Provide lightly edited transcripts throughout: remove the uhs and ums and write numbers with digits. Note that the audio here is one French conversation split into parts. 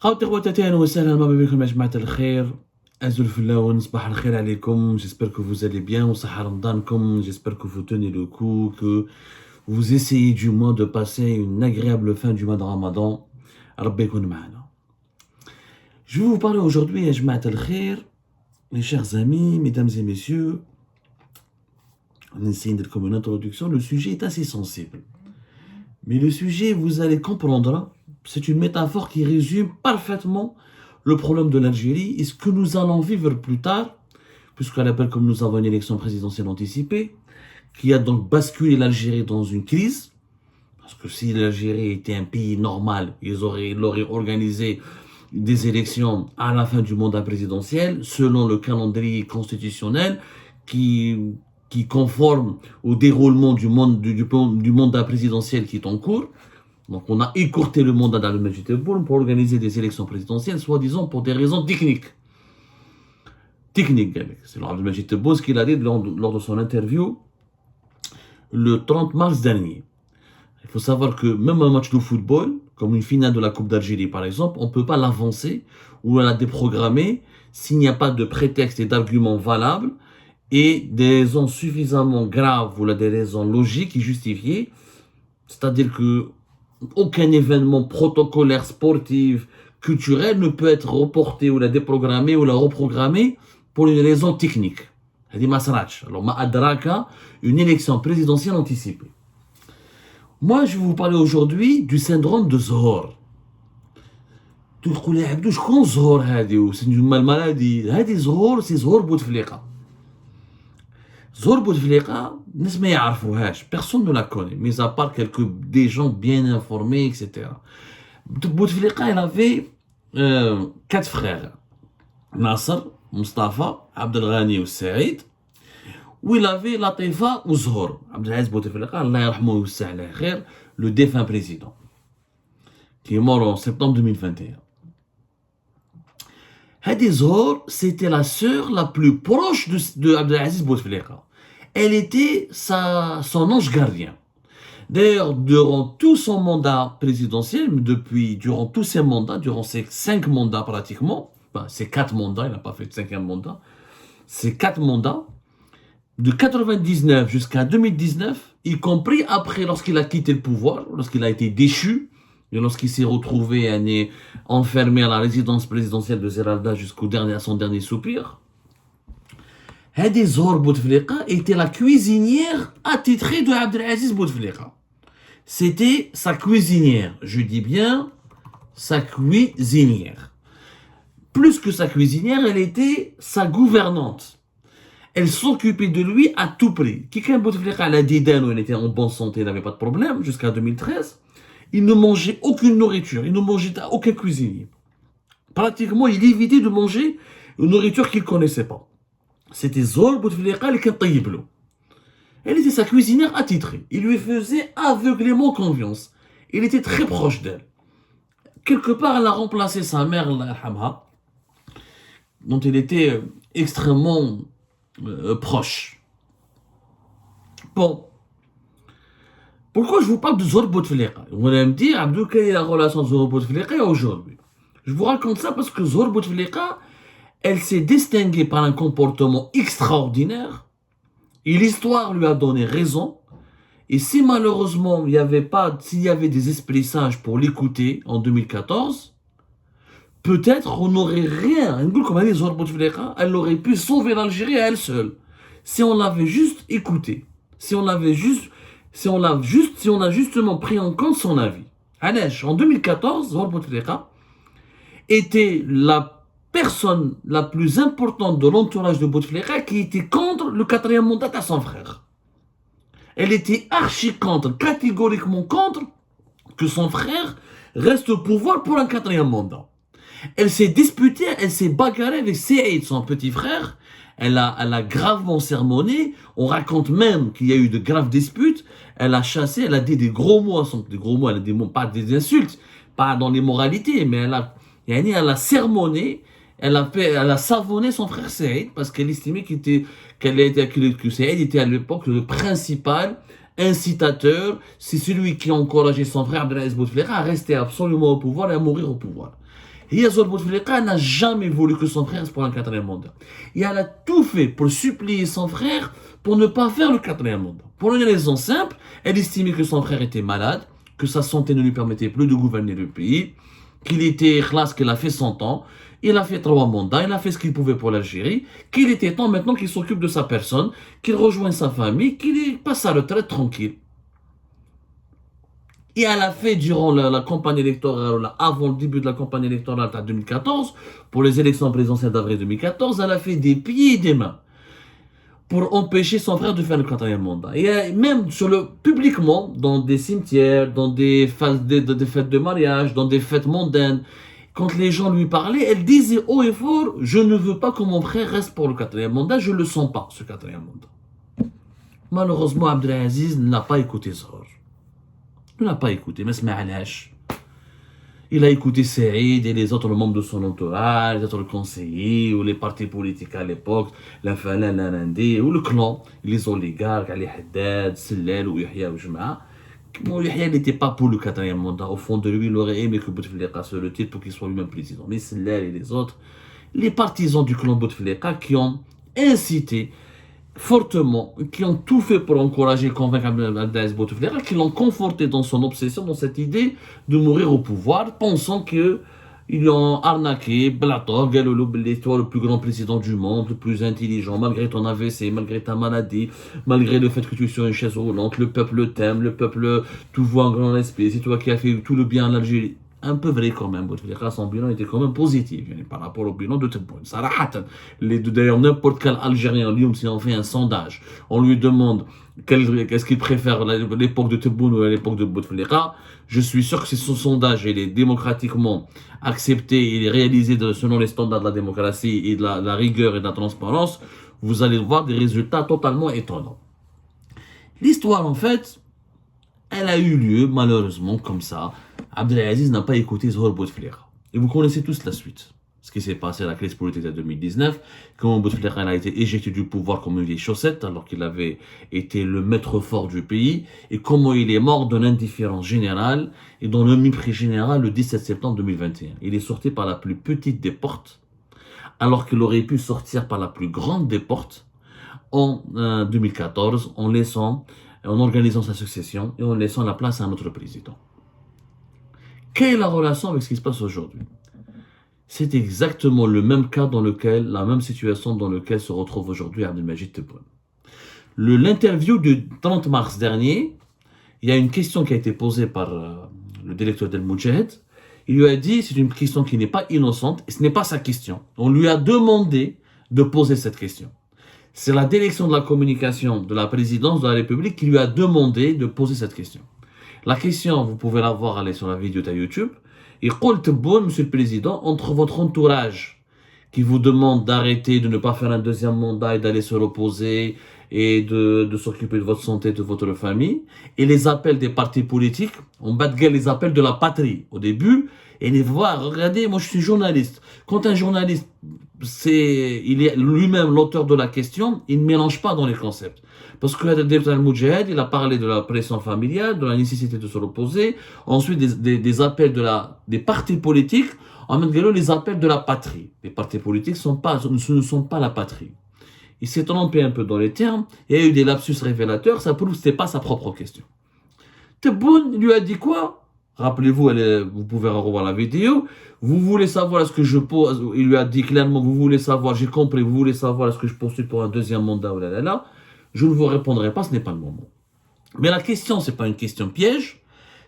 خواتي خواتاتي اهلا وسهلا مرحبا بكم يا جماعة الخير. أزول في اللون صباح الخير عليكم. J'espère que vous allez bien. وصحة رمضانكم. J'espère que vous tenez le coup, que vous essayez du moins de passer une agréable fin du mois de Ramadan. ربي يكون معنا. Je vais vous parler aujourd'hui يا جماعة الخير, mes chers amis, mesdames et messieurs. On essaie de comme une introduction. Le sujet est assez sensible. Mais le sujet, vous allez comprendre, c'est une métaphore qui résume parfaitement le problème de l'Algérie et ce que nous allons vivre plus tard, puisqu'à l'appel comme nous avons une élection présidentielle anticipée, qui a donc basculé l'Algérie dans une crise, parce que si l'Algérie était un pays normal, ils auraient organisé des élections à la fin du mandat présidentiel, selon le calendrier constitutionnel qui conforme au déroulement du mandat présidentiel qui est en cours. Donc on a écourté le mandat d'Abdelmajid Tebboune pour organiser des élections présidentielles, soi-disant pour des raisons techniques. C'est Abdelmajid Tebboune ce qu'il a dit lors de son interview le 30 mars dernier. Il faut savoir que même un match de football, comme une finale de la Coupe d'Algérie par exemple, on ne peut pas l'avancer ou la déprogrammer s'il n'y a pas de prétexte et d'arguments valables et des raisons suffisamment graves ou des raisons logiques et justifiées. C'est-à-dire que aucun événement protocolaire, sportif, culturel ne peut être reporté ou la déprogrammé ou la reprogrammé pour une raison technique. Alors, ma adraka, une élection présidentielle anticipée. Moi, je vais vous parler aujourd'hui du syndrome de Zohor. C'est une maladie. C'est Zohor Bouteflika. Zohor Bouteflika, personne ne la connaît, mis à part des gens bien informés, etc. Bouteflika, il avait 4 frères. Nasser, Mustafa, Abdelghani et Saïd. Où il avait Latifa ou Zohor. Abdelaziz Bouteflika, Allah yarhamou wa le défunt président, qui est mort en septembre 2021. Hadi Zohor, c'était la sœur la plus proche de Abdelaziz Bouteflika. Elle était son ange gardien. D'ailleurs, durant tout son mandat présidentiel, durant tous ses mandats, durant ses 5 mandats pratiquement, ses 4 mandats, il n'a pas fait de 5e mandat, ses 4 mandats, de 99 jusqu'à 2019, y compris après lorsqu'il a quitté le pouvoir, lorsqu'il a été déchu, et lorsqu'il s'est retrouvé enfermé à la résidence présidentielle de Zeralda à son dernier soupir, Hadi Zohor Bouteflika était la cuisinière attitrée de Abdelaziz Bouteflika. C'était sa cuisinière, je dis bien sa cuisinière. Plus que sa cuisinière, elle était sa gouvernante. Elle s'occupait de lui à tout prix. Quelqu'un Bouteflika à la Didane où il était en bonne santé, il n'avait pas de problème, jusqu'à 2013. Il ne mangeait aucune nourriture, il ne mangeait aucun cuisinier. Pratiquement, il évitait de manger une nourriture qu'il ne connaissait pas. C'était Zohor Bouteflika qui était Elle était sa cuisinière attitrée. Il lui faisait aveuglément confiance. Il était très proche d'elle. Quelque part, elle a remplacé sa mère, Allah yarhamha, dont il était extrêmement proche. Bon. Pourquoi je vous parle de Zohor Bouteflika? Vous allez me dire, Abdou, quelle est la relation de Zohor Bouteflika aujourd'hui? Je vous raconte ça parce que Zohor Bouteflika, elle s'est distinguée par un comportement extraordinaire et l'histoire lui a donné raison. Et si malheureusement s'il y avait des esprits sages pour l'écouter en 2014, peut-être on n'aurait rien. Elle aurait pu sauver l'Algérie à elle seule. Si on l'avait juste écouté. Si on a justement pris en compte son avis. En 2014, Zohor Bouteflika était la personne la plus importante de l'entourage de Bouteflika qui était contre le 4e mandat à son frère. Elle était archi contre, catégoriquement contre que son frère reste au pouvoir pour un 4e mandat. Elle s'est disputée, elle s'est bagarrée avec Saïd, son petit frère. Elle a gravement sermonné. On raconte même qu'il y a eu de graves disputes. Elle a chassé, elle a dit des gros mots, elle a des mots, pas des insultes, pas dans l'immoralité, mais elle a sermonné. Elle a savonné son frère Saïd parce qu'elle estimait que Saïd était à l'époque le principal incitateur, c'est celui qui a encouragé son frère Abdelaziz Bouteflika à rester absolument au pouvoir et à mourir au pouvoir. Zor Bouteflika n'a jamais voulu que son frère reste pour un quatrième mandat. Et elle a tout fait pour supplier son frère pour ne pas faire le quatrième mandat. Pour une raison simple, elle estimait que son frère était malade, que sa santé ne lui permettait plus de gouverner le pays, qu'il était classe, qu'il a fait 100 ans, il a fait 3 mandats, il a fait ce qu'il pouvait pour l'Algérie, qu'il était temps maintenant qu'il s'occupe de sa personne, qu'il rejoigne sa famille, qu'il passe sa retraite tranquille. Et elle a fait durant la campagne électorale, avant le début de la campagne électorale en 2014, pour les élections présidentielles d'avril 2014, elle a fait des pieds et des mains pour empêcher son frère de faire le quatrième mandat. Et même publiquement, dans des cimetières, dans des fêtes de mariage, dans des fêtes mondaines, quand les gens lui parlaient, elle disait haut et fort, je ne veux pas que mon frère reste pour le quatrième mandat, je ne le sens pas, ce quatrième mandat. Malheureusement, Abdelaziz n'a pas écouté Zor. Il n'a pas écouté, mais c'est il a écouté Saïd et les autres membres de son entourage, les autres conseillers, ou les partis politiques à l'époque, la Fala, la Nandi, ou le clan, les oligarques, Ali Haddad, Sellel, ou Yahya, ou Jama'a. Bon, Yahya n'était pas pour le quatrième mandat. Au fond de lui, il aurait aimé que Bouteflika se retire pour qu'il soit lui-même président. Mais Sellel et les autres, les partisans du clan Bouteflika qui ont incité fortement, qui ont tout fait pour encourager et convaincre Abdelaziz Bouteflika, qui l'ont conforté dans son obsession, dans cette idée de mourir au pouvoir, pensant qu'ils l'ont arnaqué, Blator, Galolo, toi le plus grand président du monde, le plus intelligent, malgré ton AVC, malgré ta maladie, malgré le fait que tu es sur une chaise roulante, le peuple t'aime, le peuple te voit en grand esprit, c'est toi qui as fait tout le bien à l'Algérie. Un peu vrai quand même, Bouteflika, son bilan était quand même positif par rapport au bilan de Tebboune. D'ailleurs, n'importe quel Algérien, si on fait un sondage, on lui demande qu'est-ce qu'il préfère, l'époque de Tebboune ou l'époque de Bouteflika, je suis sûr que si son sondage il est démocratiquement accepté, il est réalisé selon les standards de la démocratie et de la rigueur et de la transparence, vous allez voir des résultats totalement étonnants. L'histoire, en fait, elle a eu lieu, malheureusement, comme ça. Abdelaziz n'a pas écouté Zor Bouteflika. Et vous connaissez tous la suite. Ce qui s'est passé à la crise politique de 2019, comment Bouteflika a été éjecté du pouvoir comme une vieille chaussette, alors qu'il avait été le maître fort du pays, et comment il est mort de l'indifférence générale et dans le mépris général le 17 septembre 2021. Il est sorti par la plus petite des portes, alors qu'il aurait pu sortir par la plus grande des portes en 2014, en organisant sa succession et en laissant la place à un autre président. Quelle est la relation avec ce qui se passe aujourd'hui? C'est exactement le même cas la même situation dans laquelle se retrouve aujourd'hui Abdelmajid Tebboune. L'interview du 30 mars dernier, il y a une question qui a été posée par le directeur d'El Moudjahid. Il lui a dit, c'est une question qui n'est pas innocente, et ce n'est pas sa question. On lui a demandé de poser cette question. C'est la direction de la communication de la présidence de la République qui lui a demandé de poser cette question. La question, vous pouvez la voir, aller sur la vidéo de YouTube. Il dit, Tebboune, monsieur le président, entre votre entourage qui vous demande d'arrêter, de ne pas faire un deuxième mandat et d'aller se reposer et de s'occuper de votre santé, de votre famille, et les appels des partis politiques, on bat de gueule les appels de la patrie. Au début, et les voir, regardez, moi je suis journaliste. Quand un journaliste, il est lui-même l'auteur de la question, il ne mélange pas dans les concepts. Parce que le directeur Al-Moudjahid, il a parlé de la pression familiale, de la nécessité de se reposer, ensuite des appels des partis politiques, en même temps les appels de la patrie. Les partis politiques ne sont pas la patrie. Il s'est trompé un peu dans les termes, il y a eu des lapsus révélateurs, ça prouve que ce n'était pas sa propre question. Tebboune lui a dit quoi? Rappelez-vous, vous pouvez revoir la vidéo. Vous voulez savoir ce que je pose? Il lui a dit clairement, vous voulez savoir, j'ai compris, vous voulez savoir ce que je poursuis pour un deuxième mandat ou là. Je ne vous répondrai pas, ce n'est pas le moment. Mais la question, ce n'est pas une question piège.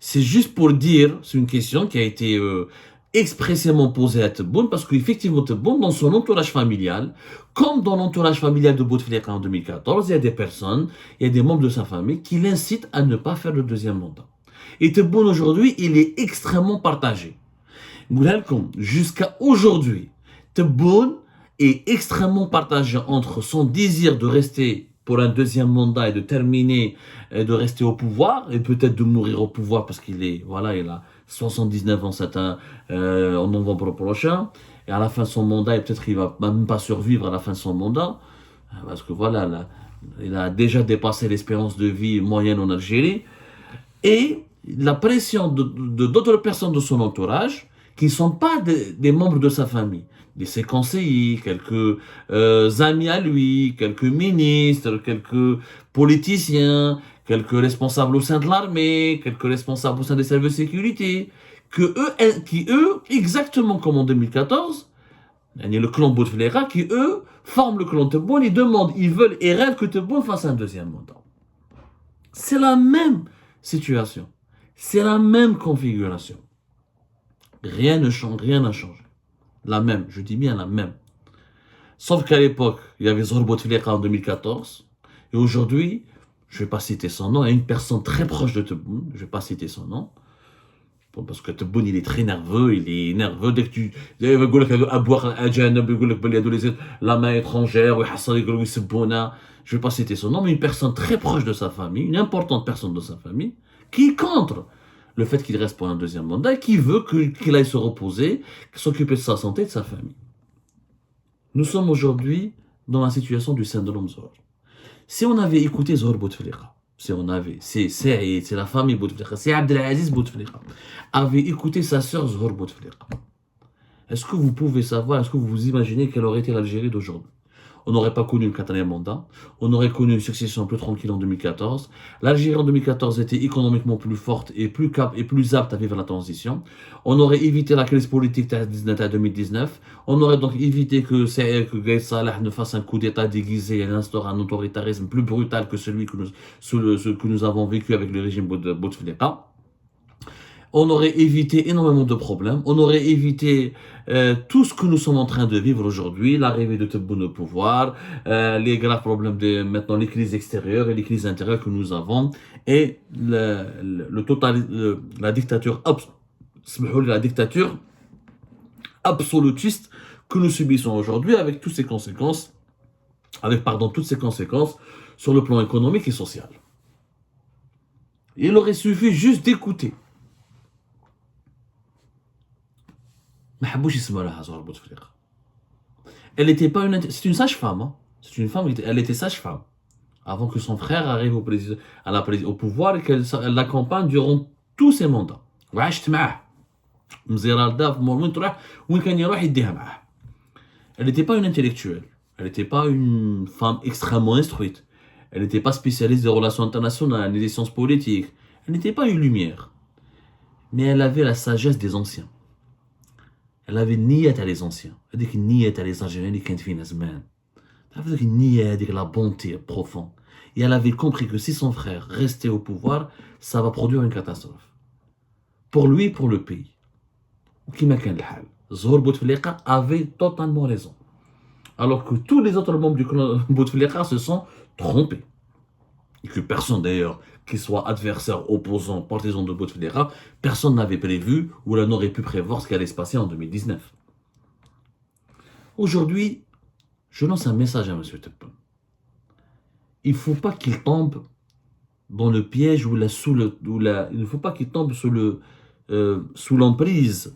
C'est juste pour dire, c'est une question qui a été expressément posée à Tebboune, parce qu'effectivement, Tebboune, dans son entourage familial, comme dans l'entourage familial de Bouteflika en 2014, il y a des personnes, il y a des membres de sa famille qui l'incitent à ne pas faire le deuxième mandat. Et Tebboune aujourd'hui, il est extrêmement partagé. Jusqu'à aujourd'hui, Tebboune est extrêmement partagé entre son désir de rester pour un deuxième mandat et de terminer, de rester au pouvoir, et peut-être de mourir au pouvoir parce il a 79 ans en novembre prochain, et à la fin de son mandat, et peut-être qu'il va même pas survivre à la fin de son mandat, parce que il a déjà dépassé l'espérance de vie moyenne en Algérie, et la pression d'autres personnes de son entourage qui ne sont pas des membres de sa famille, ses conseillers, quelques amis à lui, quelques ministres, quelques politiciens, quelques responsables au sein de l'armée, quelques responsables au sein des services de sécurité, qui eux, exactement comme en 2014, le clan Bouteflika, qui eux forment le clan Tebboune, ils veulent et rêvent que Tebboune fasse un deuxième mandat. C'est la même situation, c'est la même configuration. Rien ne change, rien n'a changé. La même, je dis bien la même. Sauf qu'à l'époque, il y avait Zohor Bouteflika en 2014, et aujourd'hui, je ne vais pas citer son nom, il y a une personne très proche de Tebboune, je ne vais pas citer son nom, parce que Tebboune, il est très nerveux, dès que tu... Il va dire à boire un janab, il va dire la main étrangère, je ne vais pas citer son nom, mais une personne très proche de sa famille, une importante personne de sa famille, qui contre le fait qu'il reste pour un deuxième mandat et qui veut qu'il aille se reposer, s'occuper de sa santé et de sa famille. Nous sommes aujourd'hui dans la situation du syndrome Zohor. Si on avait écouté Zohor Bouteflika, c'est la famille Bouteflika, c'est Abdelaziz Bouteflika, avait écouté sa sœur Zohor Bouteflika, est-ce que vous pouvez savoir, est-ce que vous vous imaginez quelle aurait été l'Algérie d'aujourd'hui? On n'aurait pas connu le quatrième mandat, on aurait connu une succession plus tranquille en 2014. L'Algérie en 2014 était économiquement plus forte et plus apte à vivre la transition. On aurait évité la crise politique de 2019. On aurait donc évité que Gaïd Salah ne fasse un coup d'État déguisé et instaure un autoritarisme plus brutal que celui que nous avons vécu avec le régime Bouteflika. On aurait évité énormément de problèmes, on aurait évité tout ce que nous sommes en train de vivre aujourd'hui, l'arrivée de Tebboune au pouvoir, les graves problèmes maintenant les crises extérieures et les crises intérieures que nous avons, et la dictature absolutiste que nous subissons aujourd'hui avec toutes ces conséquences, toutes ces conséquences sur le plan économique et social. Il aurait suffi juste d'écouter. Elle n'était pas c'est une sage-femme, hein. C'est une femme, elle était sage-femme avant que son frère arrive au pouvoir et qu'elle l'accompagne durant tous ses mandats. Elle n'était pas une intellectuelle, elle n'était pas une femme extrêmement instruite, elle n'était pas spécialiste des relations internationales ni des sciences politiques, elle n'était pas une lumière, mais elle avait la sagesse des anciens. Elle avait niyat à les anciens. Elle dit niyat à les Algériens qui étaient finis زمان. Elle dit niyat la bonté profonde. Et elle avait compris que si son frère restait au pouvoir, ça va produire une catastrophe. Pour lui et pour le pays. Kima kan l'hal. Zohor Bouteflika avait totalement raison. Alors que tous les autres membres du clan Bouteflika se sont trompés. Et que personne d'ailleurs, qu'il soit adversaire, opposant, partisan de Bouteflika, personne n'avait prévu ou n'aurait pu prévoir ce qui allait se passer en 2019. Aujourd'hui, je lance un message à M. Tebboune. Il ne faut pas qu'il tombe dans le piège il ne faut pas qu'il tombe sous l'emprise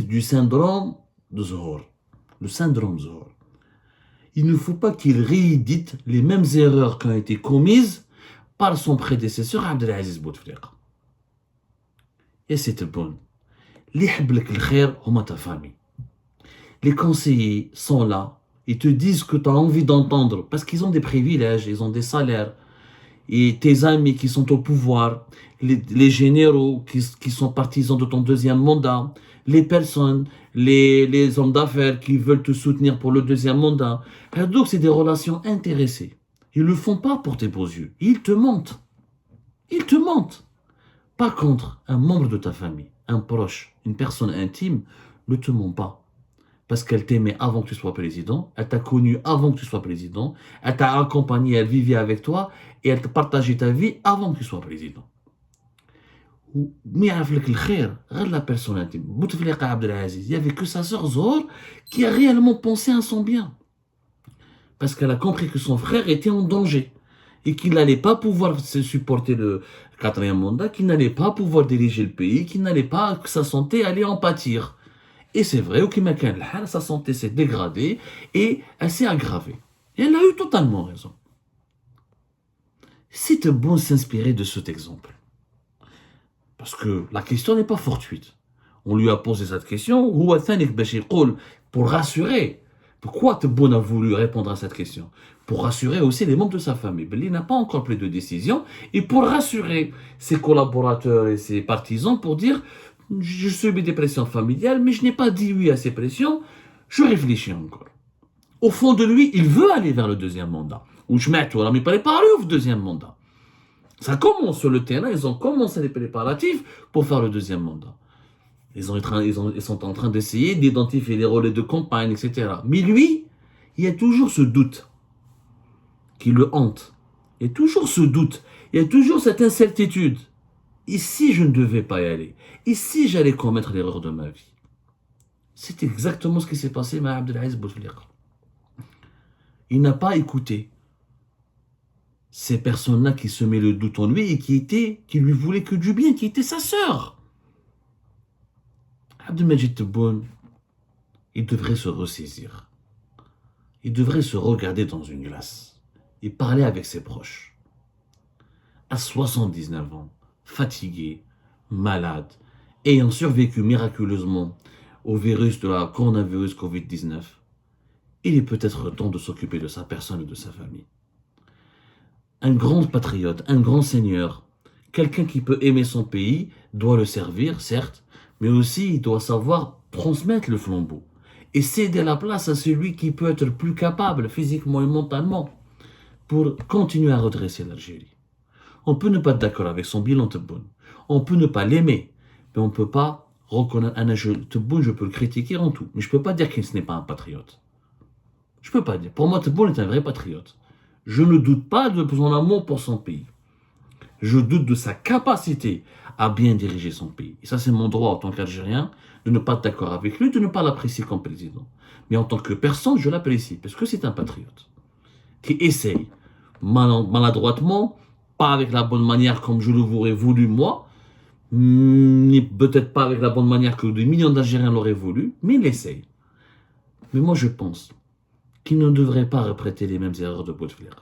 du syndrome de Zohor. Le syndrome Zohor. Il ne faut pas qu'il réédite les mêmes erreurs qui ont été commises par son prédécesseur Abdelaziz Bouteflika. Et c'est Tebboune. Les hablek le khair huma ta famille. Les conseillers sont là, ils te disent que tu as envie d'entendre parce qu'ils ont des privilèges, ils ont des salaires. Et tes amis qui sont au pouvoir, les généraux qui sont partisans de ton deuxième mandat, les personnes, les hommes d'affaires qui veulent te soutenir pour le deuxième mandat. Donc c'est des relations intéressées. Ils ne le font pas pour tes beaux yeux. Ils te mentent. Ils te mentent. Par contre, un membre de ta famille, un proche, une personne intime, ne te ment pas. Parce qu'elle t'aimait avant que tu sois président, elle t'a connu avant que tu sois président, elle t'a accompagné, elle vivait avec toi, et elle t'a partagé ta vie avant que tu sois président. Mais avec le khair, regarde la personne intime. Bouteflika Abdelaziz, il n'y avait que sa sœur Zohor qui a réellement pensé à son bien. Parce qu'elle a compris que son frère était en danger. Et qu'il n'allait pas pouvoir supporter le quatrième mandat, qu'il n'allait pas pouvoir diriger le pays, que sa santé allait en pâtir. Et c'est vrai, sa santé s'est dégradée et elle s'est aggravée. Et elle a eu totalement raison. C'est bon de s'inspirer de cet exemple. Parce que la question n'est pas fortuite. On lui a posé cette question, pour rassurer. Pourquoi Tebboune a voulu répondre à cette question? Pour rassurer aussi les membres de sa famille. Il n'a pas encore pris de décision. Et pour rassurer ses collaborateurs et ses partisans, pour dire, je subis des pressions familiales, mais je n'ai pas dit oui à ces pressions, je réfléchis encore. Au fond de lui, il veut aller vers le deuxième mandat. Ou je mets tout, mais pas préparé au deuxième mandat. Ça commence sur le terrain, ils ont commencé les préparatifs pour faire le deuxième mandat. Ils sont en train d'essayer d'identifier les relais de campagne, etc. Mais lui, il y a toujours ce doute qui le hante. Il y a toujours ce doute. Il y a toujours cette incertitude. Et si je ne devais pas y aller? Et si j'allais commettre l'erreur de ma vie? C'est exactement ce qui s'est passé avec Abdelaziz Bouteflika. Il n'a pas écouté ces personnes-là qui semaient le doute en lui et qui lui voulaient que du bien, qui était sa sœur. Abdelmajid Tebboune, il devrait se ressaisir. Il devrait se regarder dans une glace et parler avec ses proches. À 79 ans, fatigué, malade, ayant survécu miraculeusement au virus de la coronavirus Covid-19, il est peut-être temps de s'occuper de sa personne et de sa famille. Un grand patriote, un grand seigneur, quelqu'un qui peut aimer son pays, doit le servir, certes, mais aussi il doit savoir transmettre le flambeau et céder la place à celui qui peut être plus capable physiquement et mentalement pour continuer à redresser l'Algérie. On peut ne pas être d'accord avec son bilan Tebboune, on peut ne pas l'aimer, mais on ne peut pas reconnaître un âge Tebboune, je peux le critiquer en tout, mais je ne peux pas dire qu'il n'est pas un patriote. Je ne peux pas dire. Pour moi, Tebboune est un vrai patriote. Je ne doute pas de son amour pour son pays. Je doute de sa capacité à bien diriger son pays. Et ça, c'est mon droit en tant qu'Algérien de ne pas être d'accord avec lui, de ne pas l'apprécier comme président. Mais en tant que personne, je l'apprécie parce que c'est un patriote qui essaye maladroitement, pas avec la bonne manière comme je l'aurais voulu moi, ni peut-être pas avec la bonne manière que des millions d'Algériens l'auraient voulu, mais il essaye. Mais moi, je pense qu'il ne devrait pas répéter les mêmes erreurs de Bouteflika,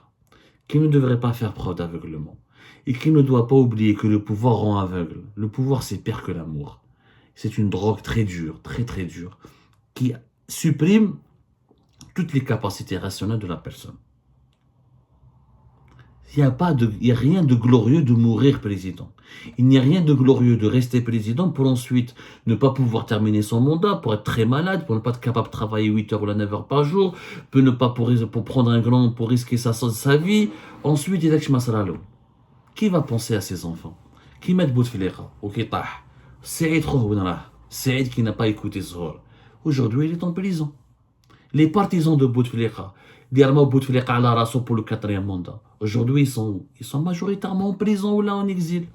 qu'il ne devrait pas faire preuve d'aveuglement, et qu'il ne doit pas oublier que le pouvoir rend aveugle. Le pouvoir, c'est pire que l'amour. C'est une drogue très dure, très très dure, qui supprime toutes les capacités rationnelles de la personne. Il n'y a rien de glorieux de mourir président. Il n'y a rien de glorieux de rester président pour ensuite ne pas pouvoir terminer son mandat, pour être très malade, pour ne pas être capable de travailler 8 heures ou 9 heures par jour, pour prendre un grand, pour risquer sa vie. Ensuite, il dit que qui va penser à ses enfants? Qui met Bouteflika ou qui tah? Saïd qui n'a pas écouté Zohar. Aujourd'hui, il est en prison. Les partisans de Bouteflika, d'Yarma Bouteflika à la raso pour le 4e mandat. Aujourd'hui, ils sont majoritairement en prison ou là en exil.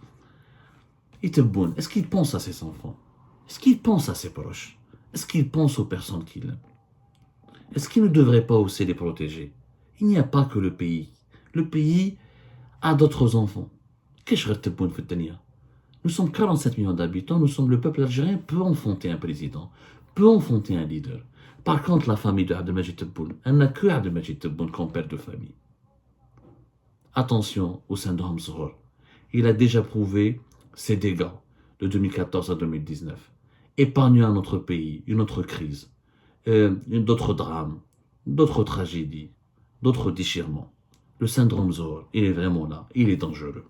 Et Tebboune, est-ce qu'il pense à ses enfants? Est-ce qu'il pense à ses proches? Est-ce qu'il pense aux personnes qu'il aime? Est-ce qu'il ne devrait pas aussi les protéger? Il n'y a pas que le pays. Le pays a d'autres enfants. Qu'est-ce que Tebboune fait tenir? Nous sommes 47 millions d'habitants, le peuple algérien peut enfanter un président, peut enfanter un leader. Par contre, la famille de Abdelmajid Tebboune, elle n'a que Abdelmajid Tebboune comme père de famille. Attention au syndrome Zohar. Il a déjà prouvé ses dégâts de 2014 à 2019. Épargnant à notre pays une autre crise, d'autres drames, d'autres tragédies, d'autres déchirements. Le syndrome Zohar, il est vraiment là, il est dangereux.